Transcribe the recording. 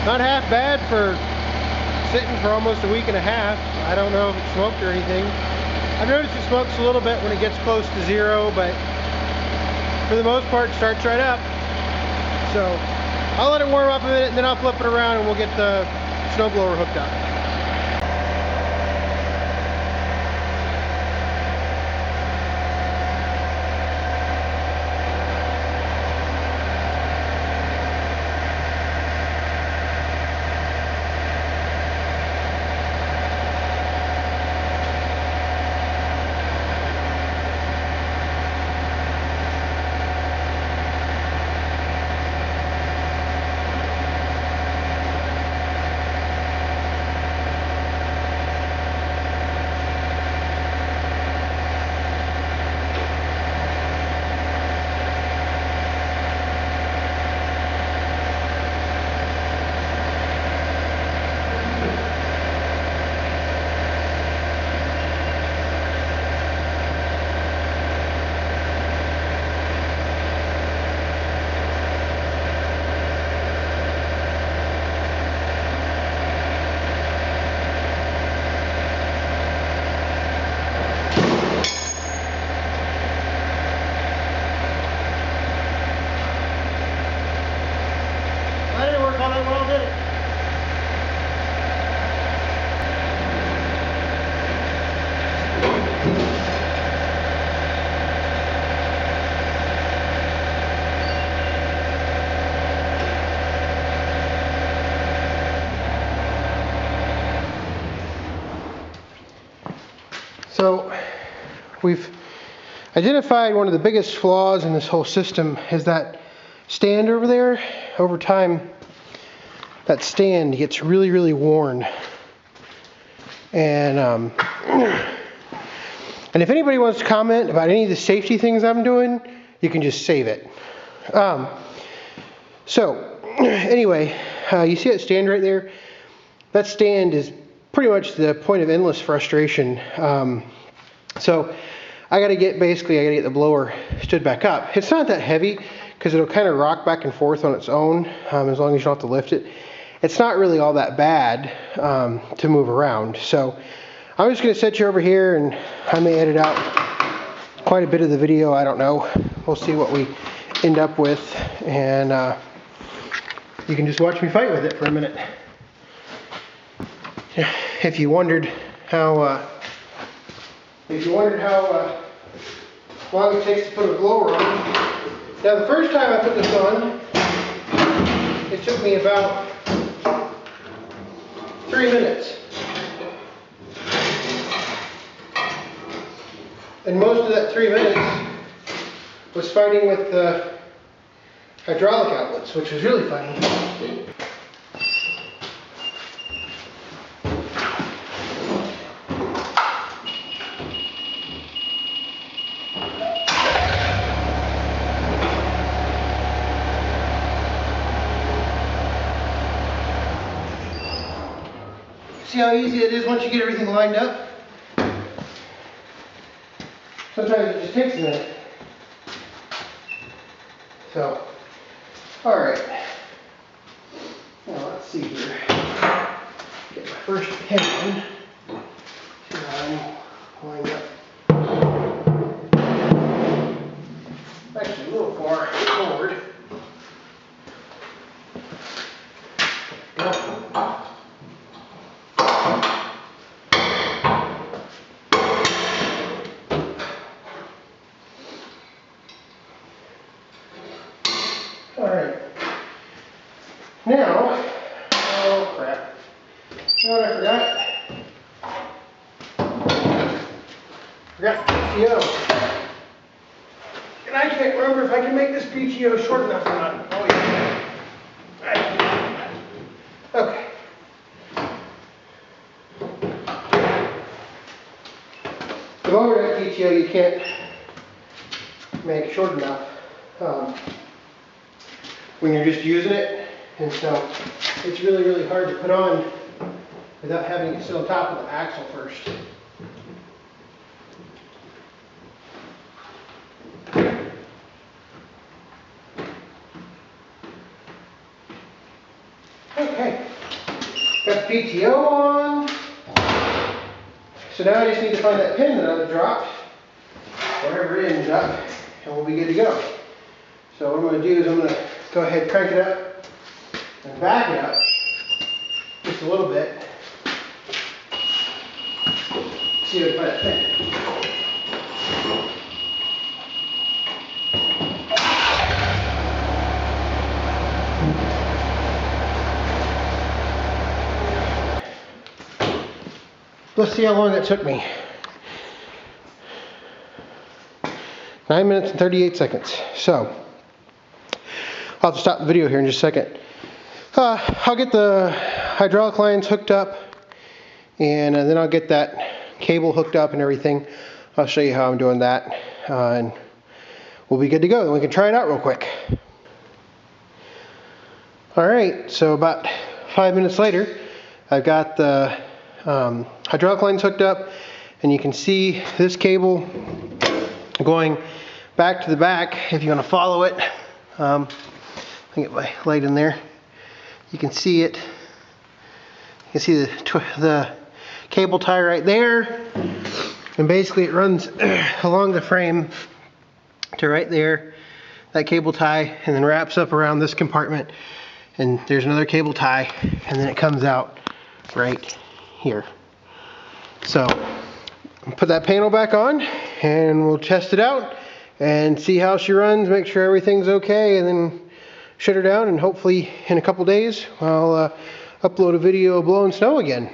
Not half bad for sitting for almost a week and a half. I don't know if it smoked or anything. I've noticed it smokes a little bit when it gets close to zero, but for the most part it starts right up. So I'll let it warm up a minute and then I'll flip it around and we'll get the snowblower hooked up. So we've identified one of the biggest flaws in this whole system is that stand over there. Over time, that stand gets really, really worn. And if anybody wants to comment about any of the safety things I'm doing, you can just save it. So anyway, you see that stand right there? That stand is pretty much the point of endless frustration. So I gotta get the blower stood back up. It's not that heavy because it'll kind of rock back and forth on its own as long as you don't have to lift it. It's not really all that bad to move around. So I'm just gonna set you over here and I may edit out quite a bit of the video. I don't know. We'll see what we end up with, and you can just watch me fight with it for a minute. If you wondered how long it takes to put a blower on. Now the first time I put this on, it took me about 3 minutes. And most of that 3 minutes was fighting with the hydraulic outlets, which was really funny. See how easy it is once you get everything lined up? Sometimes it just takes a minute. So, alright. Now let's see here. Get my first pin in. See how I'm lined up. Actually, a little far forward. Alright. Now, oh crap. You know what I forgot? Forgot PTO. And I can't remember if I can make this PTO short enough or not. Oh yeah. Right. Okay. The overhead PTO you can't make short enough when you're just using it, and so it's really, really hard to put on without having it sit on top of the axle first. Okay. Got the PTO on. So now I just need to find that pin that I dropped, wherever it ended up, and we'll be good to go. So what I'm going to do is I'm going to go ahead and crank it up and back it up just a little bit. See if I can find that pin. Let's see how long that took me. 9 minutes and 38 seconds. So, I'll have to stop the video here in just a second. I'll get the hydraulic lines hooked up, and then I'll get that cable hooked up and everything. I'll show you how I'm doing that, and we'll be good to go. Then we can try it out real quick. Alright, so about 5 minutes later, I've got the hydraulic lines hooked up, and you can see this cable going back to the back. If you want to follow it, I can get my light in there. You can see it. You can see the cable tie right there, and basically it runs along the frame to right there, that cable tie, and then wraps up around this compartment, and there's another cable tie, and then it comes out right here. So I'll put that panel back on and we'll test it out and see how she runs, make sure everything's okay, and then shut her down, and hopefully in a couple days I'll upload a video of blowing snow again.